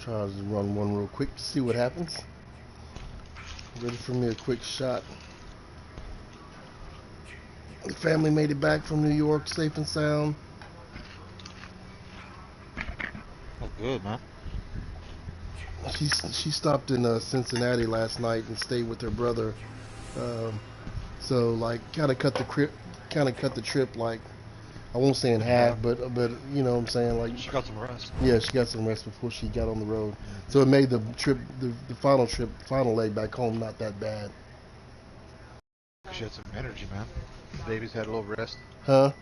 Try to run one real quick to see what happens. Ready for me a quick shot. The family made it back from New York safe and sound. Oh, good, man. She stopped in Cincinnati last night and stayed with her brother. Um, so like kind of cut the trip like I won't say in In half, half. but you know what I'm saying like She got some rest. yeah, she got some rest before she got on the road. So it made the trip, final leg back home not that bad. She had some energy, man. The baby's had a little rest. Huh?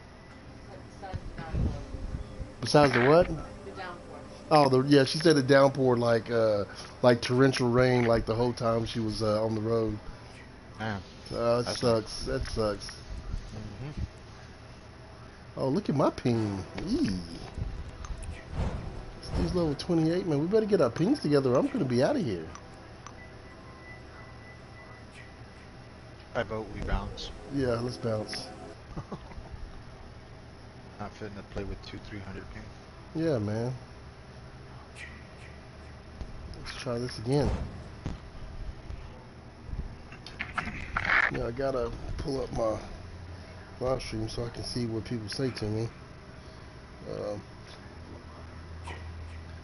Besides the what? Oh, yeah, she said it downpoured like torrential rain like the whole time she was on the road. Man, It that's not. sucks. That sucks. Hmm. Oh, look at my ping. Eee. Steve's level 28, man. We better get our pings together. I'm gonna be out of here. I vote we bounce. Yeah, let's bounce. Not fitting to play with 300 ping. Yeah, man. Let's try this again. Yeah, I gotta pull up my live stream so I can see what people say to me. Um,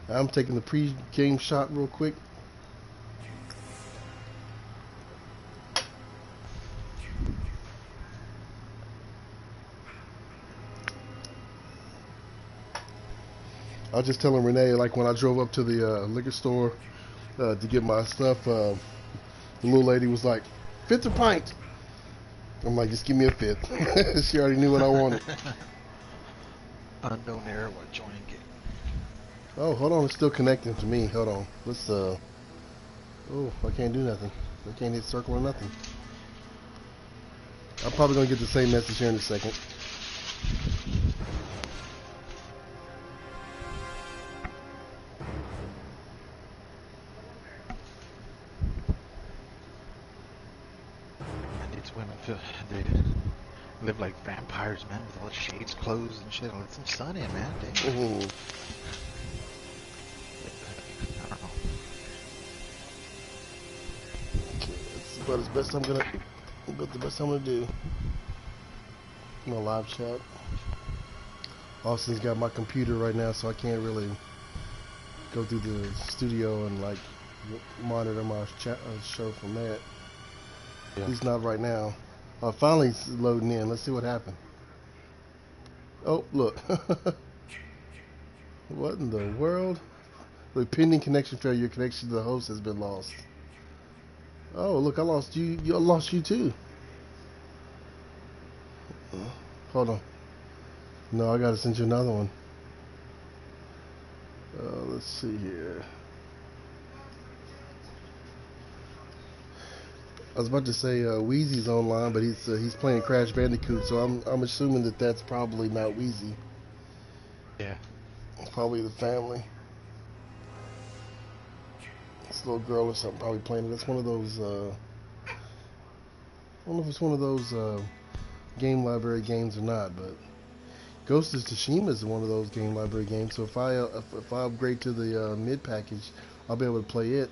I'm taking the pre-game shot real quick. I was just telling Renee, like when I drove up to the liquor store to get my stuff, the little lady was like, "Fifth or pint?" I'm like, "Just give me a fifth." She already knew what I wanted. Unknown error while joining game. Oh, hold on, it's still connecting to me. Hold on, let's. Oh, I can't do nothing. I can't hit circle or nothing. I'm probably gonna get the same message here in a second. And these women feel they live like vampires, man, with all the shades closed and shit. Let some sun in, man. Damn. Ooh. I don't know. It's about as best I'm gonna. But the best I'm gonna do. My live chat. Austin's got my computer right now, so I can't really go through the studio and like monitor my show from that. Yeah. He's not right now. Finally it's loading in. Let's see what happened. Oh, look. What in the world? Look, pending connection failure. Your connection to the host has been lost. Oh, look, I lost you. I lost you too. Hold on. No, I gotta send you another one. Let's see here. I was about to say Wheezy's online, but he's playing Crash Bandicoot, so I'm assuming that that's probably not Wheezy. Yeah. It's probably the family. This little girl or something probably playing it. That's one of those. I don't know if it's one of those game library games or not, but Ghost of Tsushima is one of those game library games. So if I upgrade to the mid package, I'll be able to play it.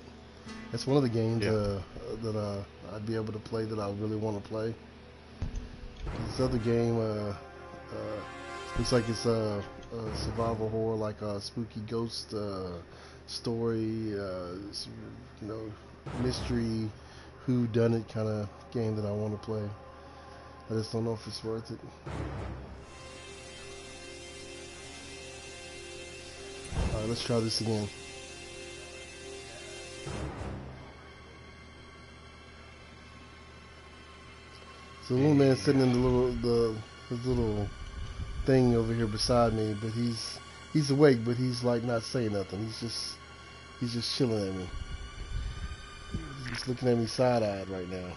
That's one of the games Yeah. that I'd be able to play that I really want to play. This other game looks like it's a survival horror, like a spooky ghost story, you know, mystery, who done it kind of game that I want to play. I just don't know if it's worth it. All right, let's try this again. So the little man sitting in his little thing over here beside me, but he's awake, but he's like not saying nothing. He's just chilling at me. He's looking at me side-eyed right now.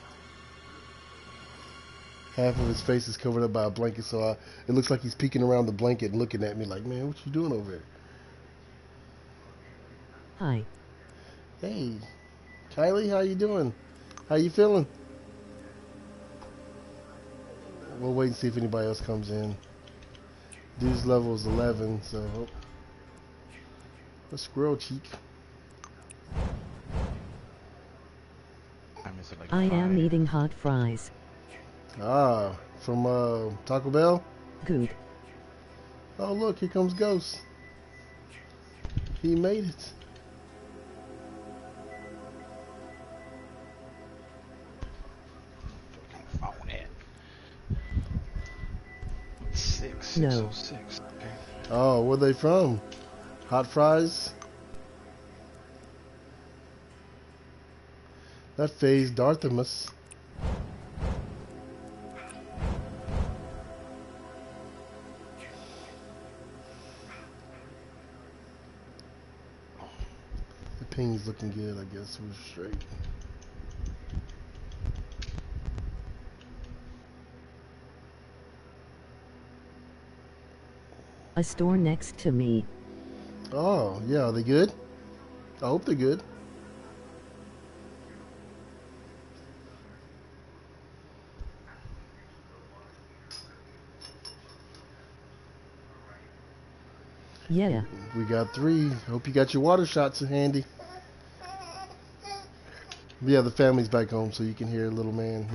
Half of his face is covered up by a blanket, so it looks like he's peeking around the blanket and looking at me like, "Man, what you doing over here?" Hi. Hey, Kylie, how you doing? How you feeling? We'll wait and see if anybody else comes in. Dude's level is 11, so a squirrel cheek. Is it like I am 5? eating hot fries. Ah, from Taco Bell. Good. Oh look, here comes Ghost. He made it. Fucking phone it. 6, No. 606. Okay. Oh, where they from? Hot fries. That phased Darthimus. The ping's looking good, I guess. We're straight. A store next to me. Oh, yeah, are they good? I hope they're good. Yeah. We got 3. Hope you got your water shots handy. Yeah, the family's back home, so you can hear little man.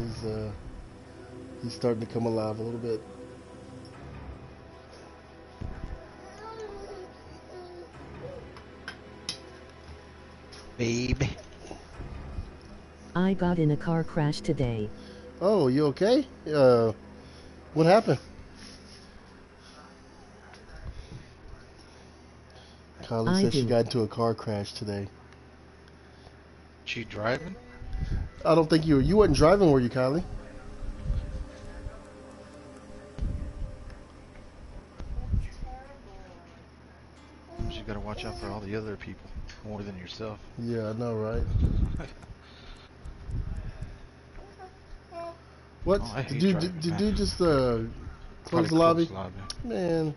He's starting to come alive a little bit. Babe. I got in a car crash today. Oh, you okay? What happened? Kylie said she got into a car crash today. She driving? I don't think you wasn't driving, were you, Kylie? You gotta watch out for all the other people more than yourself. Yeah, I know, right? What? Oh, I hate did you driving, did man. you just Probably close the lobby? close the lobby. Man.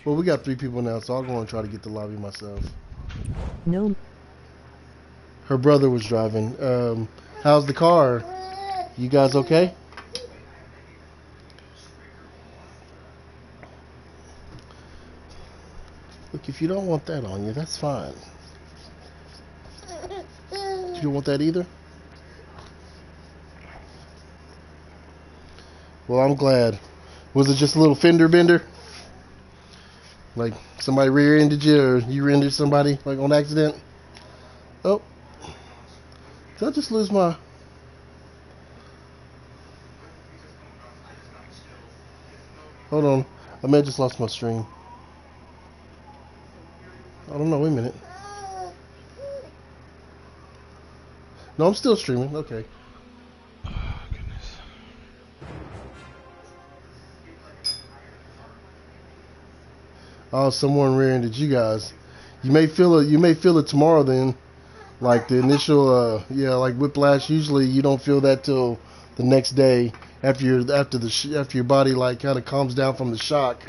Well, we got 3 people now, so I'll go and try to get the lobby myself. No. Her brother was driving. How's the car? You guys okay? Look, if you don't want that on you, that's fine. You don't want that either? Well, I'm glad. Was it just a little fender bender? Like somebody rear-ended you, or you rear-ended somebody, like on accident? Oh. Did I just lose my... Hold on. I may have just lost my stream. I don't know. Wait a minute. No, I'm still streaming. Okay. Oh, goodness. Oh, someone rear-ended you guys. You may feel it. You may feel it tomorrow. Then, like the initial, yeah, like whiplash. Usually, you don't feel that till the next day after your body like kind of calms down from the shock.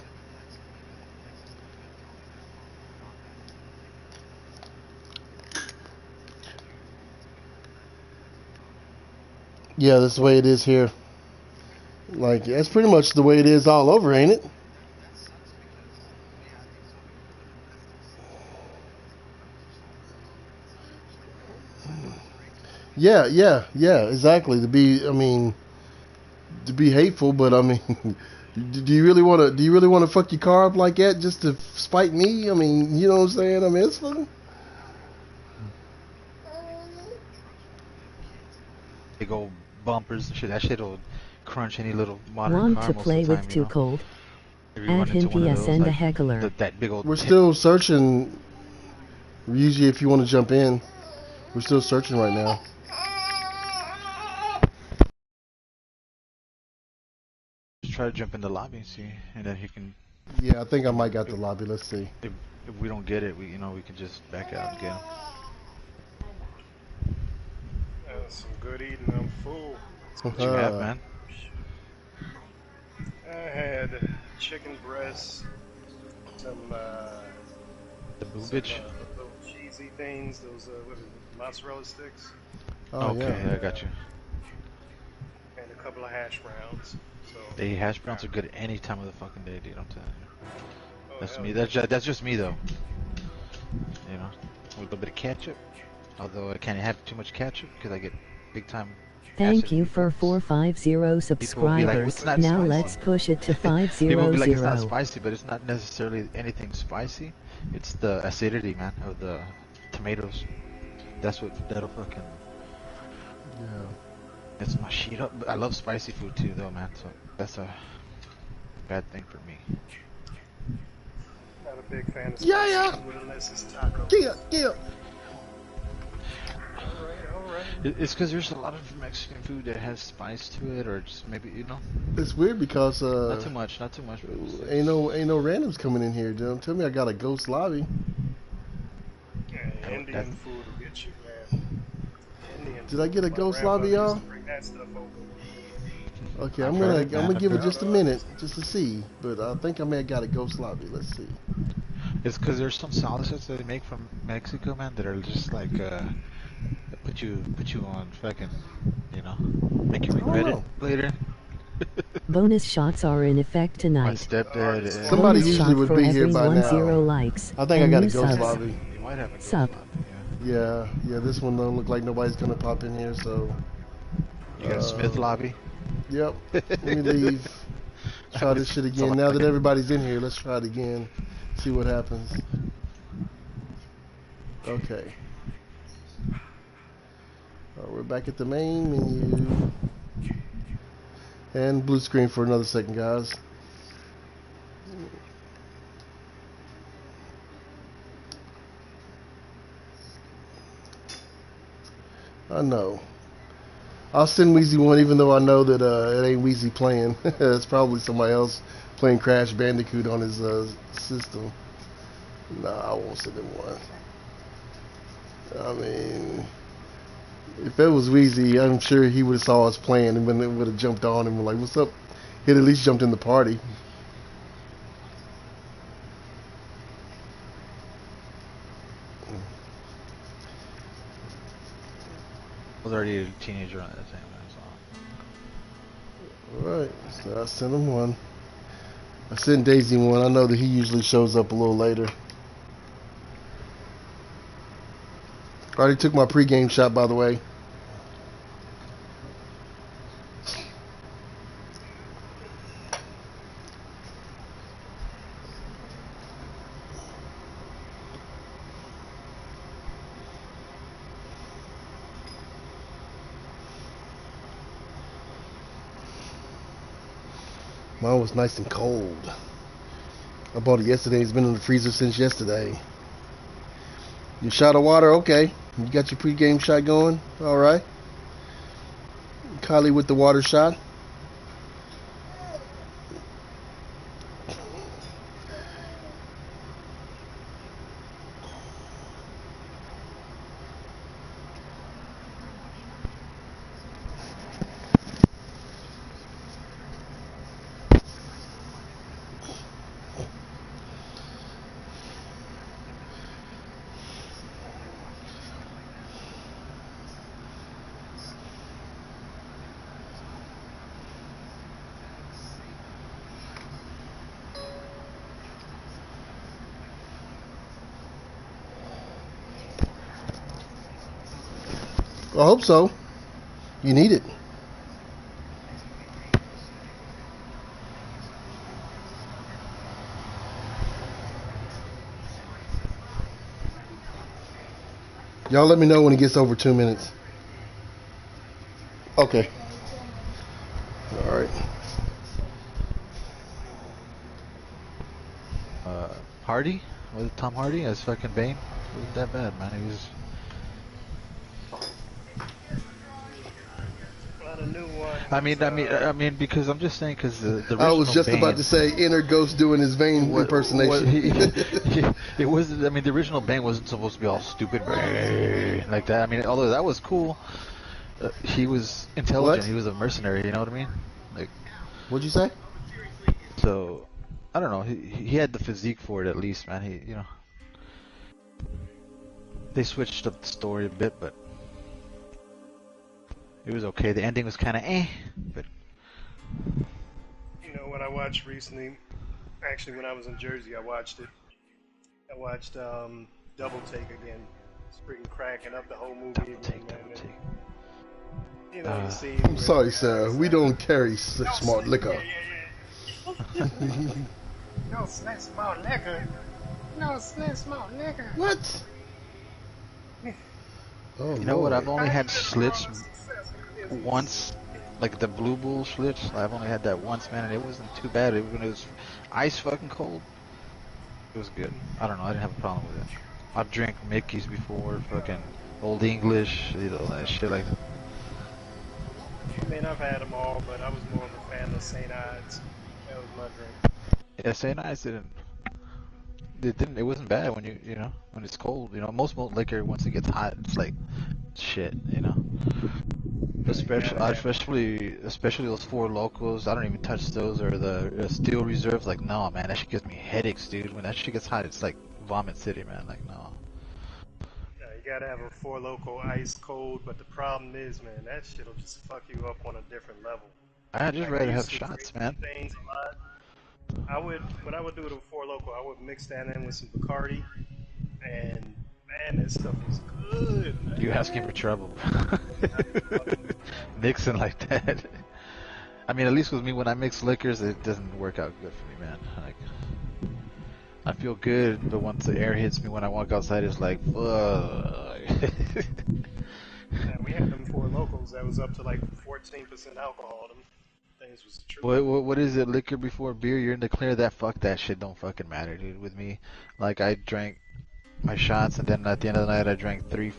Yeah, that's the way it is here. Like, that's pretty much the way it is all over, ain't it? Yeah, exactly. To be hateful, but I mean, do you really want to fuck your car up like that just to spite me? I mean, you know what I'm saying? I mean, it's fun. Big old bumpers and shit. That shit'll crunch any little modern Want car to most play of the with time, Too you know? Cold? If you run Add him into one of PS those, and a like, heckler. that big old We're still searching. Usually, if you want to jump in, we're still searching right now. Just try to jump in the lobby and see, and then he can. Yeah, I think I might got the lobby. Let's see. If we don't get it, we can just back out and get him. Some good eating. I'm full. What you have, man? I had chicken breasts, some The boobage. little cheesy things. Those what is it, mozzarella sticks, Oh Okay, yeah. I got you. and a couple of hash browns. So The hash browns are good any time of the fucking day, dude. I'm telling you. oh, That's hell me. yeah. That's just me though. You know, with a little bit of ketchup. Although I can't have too much ketchup because I get big time. Thank acid you people. for 450 People will be like, subscribers. "What's not Now spicy?" let's push it to People will be like, "It's not 500. spicy," but it's not necessarily anything spicy. It's the acidity, man, of the tomatoes. That's that'll fucking Yeah. that's my shit up. But I love spicy food too, though, man. So that's a bad thing for me. Not a big fan of Yeah, spicy yeah. food unless it's tacos. Yeah. Alright. It's because there's a lot of Mexican food that has spice to it, or just maybe It's weird because not too much, not too much. But ain't no randoms coming in here. Don't tell me I got a ghost lobby. Yeah, Indian food will get you, man. Indian Did I get a food. My ghost grandfather lobby, used y'all? to bring that stuff over. Okay, I've I'm heard, man, gonna I've give it heard. just a minute just to see, but I think I may have got a ghost lobby. Let's see. It's because there's some salsas that they make from Mexico, man, that are just like put you on fucking, make you I don't regret it know. later. Bonus shots are in effect My tonight. stepdad. Somebody Bonus usually shot would for be here every by 10 now. likes. I think I and got a new ghost subs. lobby. You might have a ghost Sup. lobby, Yeah. This one don't look like nobody's gonna pop in here, so. yeah. You got a Smith lobby. Yep. Let me leave. Try this shit again. Now that everybody's in here, let's try it again. See what happens. Okay. We're back at the main menu. And blue screen for another second, guys. I know. I'll send Wheezy one, even though I know that it ain't Wheezy playing. It's probably somebody else playing Crash Bandicoot on his system. Nah, I won't send him one. I mean, if it was Wheezy, I'm sure he would have saw us playing and would have jumped on and been like, "What's up?" He'd at least jumped in the party. I was already a teenager on that thing, so. Alright, so I sent him one. I sent Daisy one. I know that he usually shows up a little later. I already took my pregame shot, by the way. Mine was nice and cold. I bought it yesterday. It's been in the freezer since yesterday. Your shot of water, okay. You got your pregame shot going? Alright. Kylie with the water shot. I hope so. You need it. Y'all let me know when it gets over 2 minutes. Okay. Alright. Hardy? Was it Tom Hardy as fucking Bane? It wasn't that bad, man. He was. Not a new one. I mean, because I'm just saying, because the original I was just Bane, about to say Inner Ghost doing his Vane impersonation. it wasn't. I mean, the original Bane wasn't supposed to be all stupid like that. I mean, although that was cool, he was intelligent. What? He was a mercenary. You know what I mean? Like, What'd you say? so I don't know. He had the physique for it at least, man. They switched up the story a bit, but it was okay. The ending was kind of but. You know what I watched recently? Actually, when I was in Jersey, I watched it. I watched Double Take again. It's freaking cracking up the whole movie Double again, take, man. double take. You know, you see. I'm sorry, sir. We don't carry such smart liquor. No slick small liquor. No slick small liquor. What? Oh, You know what? I've Lord. only had Schlitz once, like the Blue Bull Schlitz. I've only had that once, man, and it wasn't too bad. When it was ice fucking cold, it was good. I don't know. I didn't have a problem with it. I've drank Mickey's before, fucking Old English, you know, that shit like that. I mean, I've had them all, but I was more of a fan of St. Ides. That was my drink. Yeah, St. Ides it wasn't bad when you know, when it's cold, you know. Most malt liquor, once it gets hot, it's like shit, you know. Especially those Four Locos. I don't even touch those, or the Steel Reserves. Like, no, man, that shit gives me headaches, dude. When that shit gets hot, it's like vomit city, man. Like, no. Yeah, you gotta have a Four Loko ice cold, but the problem is, man, that shit'll just fuck you up on a different level. I just Like, rather I have used to shots, drink man. things a lot. What I would do with a Four Loko, I would mix that in with some Bacardi, and man, this stuff was good. Man. You asking for trouble. Mixing like that. I mean, at least with me, when I mix liquors, it doesn't work out good for me, man. Like, I feel good, but once the air hits me when I walk outside, it's like, fuck. Yeah, we had them Four Locos that was up to like 14% alcohol. Them things was true. What is it? Liquor before beer? You're in the clear. Fuck that shit. Don't fucking matter, dude. With me, like, I drank my shots, and then at the end of the night, I drank 2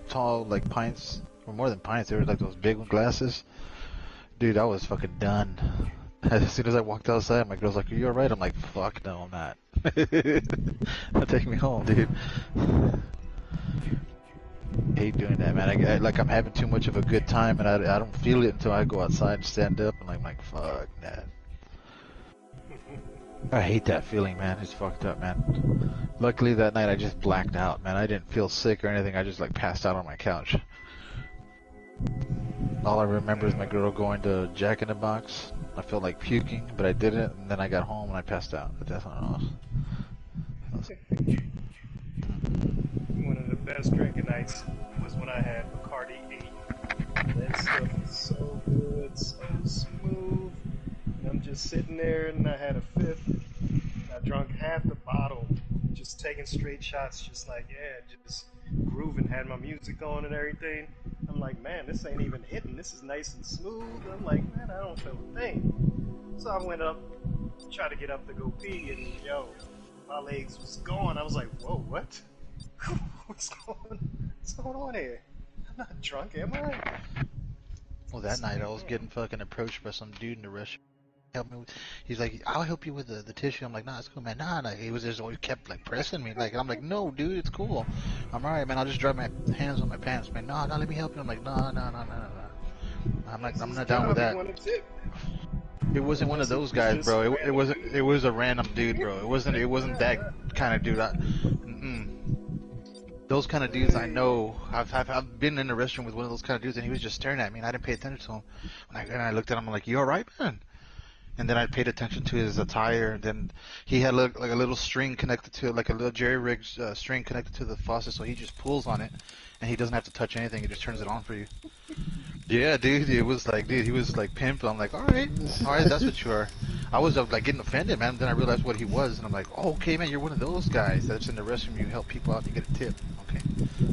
tall, like, pints, or more than pints. They were like those big glasses. Dude, I was fucking done. As soon as I walked outside, my girl's like, "Are you alright?" I'm like, "Fuck no, I'm not." Now take me home, dude. Hate doing that, man. I'm having too much of a good time, and I don't feel it until I go outside and stand up, and I'm like, fuck that. I hate that feeling, man. It's fucked up, man. Luckily that night I just blacked out, man. I didn't feel sick or anything. I just like passed out on my couch. All I remember is my girl going to Jack in the Box. I felt like puking, but I didn't, and then I got home and I passed out. But that's not else. One of the best drinking nights was when I had Bacardi 8. That stuff was so good, so smooth. And I'm just sitting there, and I had a fifth. I drank half the bottle, just taking straight shots, just like, yeah, just grooving, had my music on and everything. I'm like, man, this ain't even hitting. This is nice and smooth. I'm like, man, I don't feel a thing. So I went up, tried to get up to go pee, and yo, my legs was gone. I was like, whoa, what? What's going on here? I'm not drunk, am I? Well, that night I was getting fucking approached by some dude in the restaurant. Help me with, he's like, "I'll help you with the tissue." I'm like, "Nah, it's cool, man." Nah, he was just always kept like pressing me. Like, I'm like, "No, dude, it's cool. I'm alright, man. I'll just dry my hands on my pants, man." "No, let me help you." I'm like, "No. I'm like, I'm not down with that." It wasn't one of those guys, bro. It was a random dude, bro. It wasn't that kind of dude. Those kind of dudes I know. I've been in a restaurant with one of those kind of dudes, and he was just staring at me, and I didn't pay attention to him. And I looked at him, I'm like, "You alright, man?" And then I paid attention to his attire, and then he had like a little string connected to it, like a little jerry rig string connected to the faucet, so he just pulls on it, and he doesn't have to touch anything. It just turns it on for you. Yeah, dude, it was like, dude, he was like pimp. I'm like, all right, that's what you are. I was like getting offended, man. Then I realized what he was, and I'm like, oh, okay, man, you're one of those guys that's in the restroom. You help people out, and you get a tip. Okay,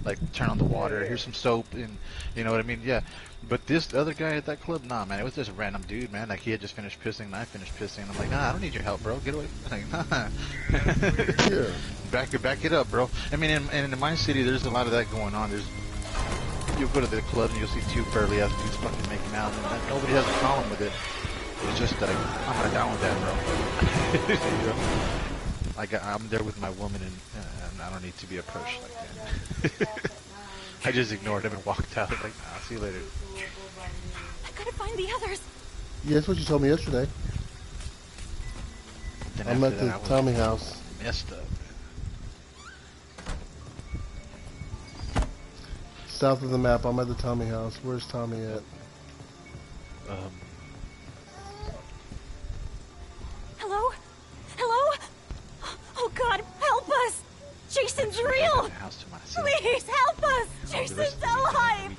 like turn on the water. Here's some soap, and you know what I mean? Yeah. But this other guy at that club, nah, man, it was just a random dude, man. Like, he had just finished pissing, and I finished pissing. I'm like, nah, I don't need your help, bro. Get away. Like, nah. Yeah. Back it up, bro. I mean, in my city, there's a lot of that going on. You'll go to the club and you'll see two burly ass dudes fucking making out, and nobody has a problem with it. It's just like, I'm not down with that, bro. You know? Like, I'm there with my woman, and I don't need to be approached like that. I just ignored him and walked out. Like, nah, see you later. I gotta find the others. Yeah, that's what you told me yesterday. Then I'm after at the that, I was Tommy house. messed up. South of the map, I'm at the Tommy house. Where's Tommy at? Hello? Hello? Oh God, help us! Jason's real! House to myself. Please help us! Jason's alive!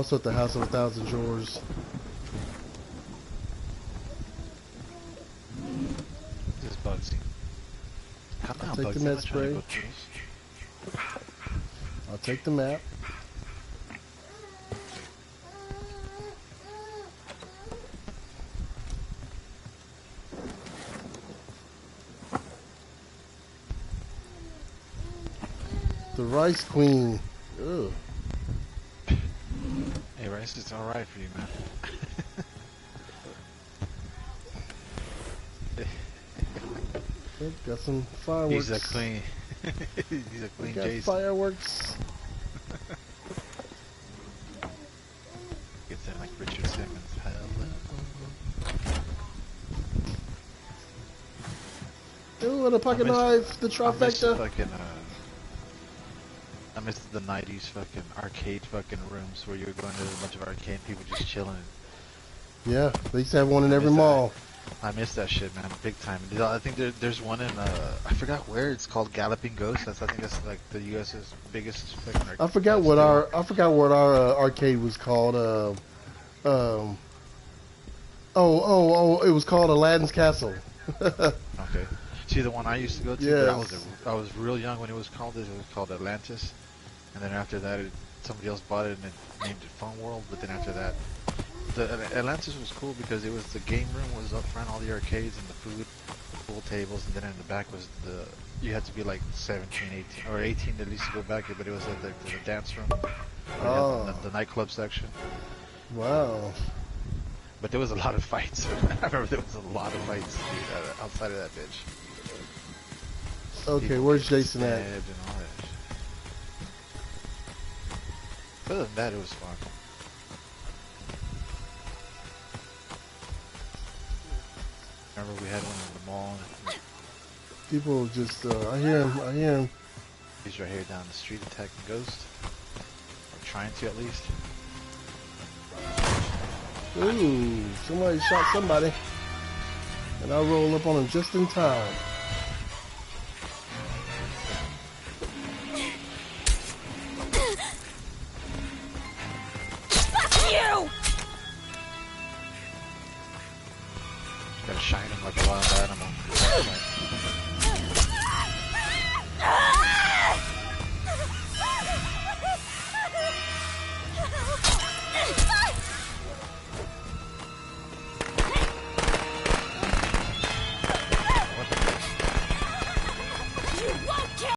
also at the House of a Thousand Drawers. This is Bugsy. Come on, take the Bugsy. med I'm not trying to spray. go through this. I'll take the map. The Rice Queen. Ugh. Hey, Rice, it's alright for you, man. Yep, got some fireworks. He's a clean. He's a We clean got Jason. fireworks. Gets in like Richard Simmons. Ooh, and a pocket knife. The trifecta. I miss the 90s fucking arcade fucking rooms where you were going to a bunch of arcade people just chilling. Yeah, they used to have one in I every miss that. mall. I miss that shit, man, big time. I think there's one in, I forgot where, it's called Galloping Ghost. I think that's like the U.S.'s biggest fucking arcade. I forgot what our arcade was called. It was called Aladdin's Castle. Okay. See, the one I used to go to, Yes. I was real young when it was called Atlantis. And then after that, somebody else bought it and named it Fun World. But then after that, the Atlantis was cool because it was the game room was up front, all the arcades and the food, pool tables, and then in the back was you had to be like 17, 18, or 18 at least to go back there, but it was the dance room, the nightclub section. Wow. But there was a lot of fights. I remember there was a lot of fights, dude, outside of that bitch. Okay, People where's getting Jason at? stabbed and all that shit. Other than that, it was fun. Remember we had one in the mall. People just, I hear him. He's right here down the street attacking Ghost. Or trying to, at least. Ooh, somebody shot somebody. And I roll up on him just in time.